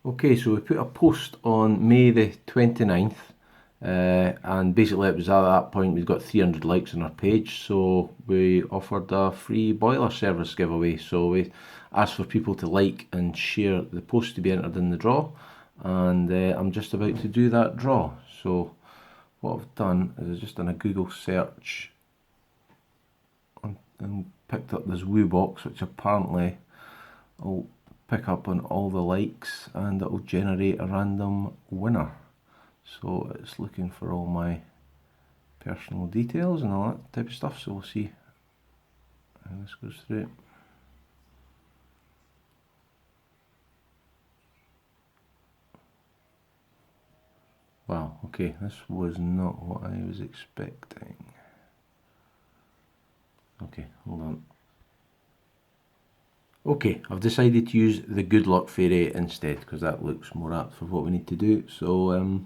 Okay, so we put a post on May the 29th, and basically it was at that point we'd got 300 likes on our page, so we offered a free boiler service giveaway. So we asked for people to like and share the post to be entered in the draw, and I'm just about to do that draw. So what I've done is I've just done a Google search and picked up this woo box, which apparently will pick up on all the likes and it will generate a random winner. So it's looking for all my personal details and all that type of stuff, so we'll see how this goes through. Wow, okay, this was not what I was expecting. Okay, hold on. Okay, I've decided to use the good luck fairy instead because that looks more apt for what we need to do. So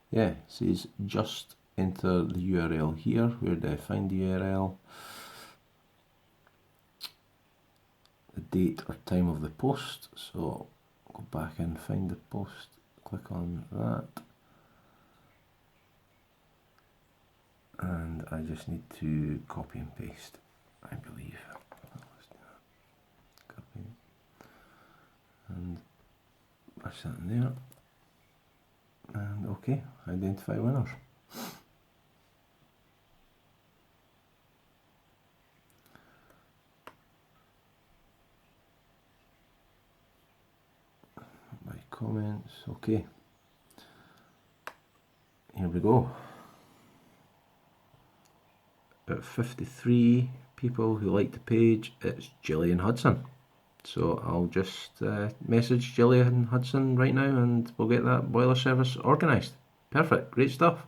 yeah, it says just enter the URL here. Where do I find the URL? The date or time of the post. So go back and find the post, click on that. And I just need to copy and paste, I believe. Copy. And push that in there. And okay, identify winners. By comments, okay. Here we go. At 53 people who like the page, it's Gillian Hudson. So I'll just message Gillian Hudson right now and we'll get that boiler service organised. Perfect, great stuff.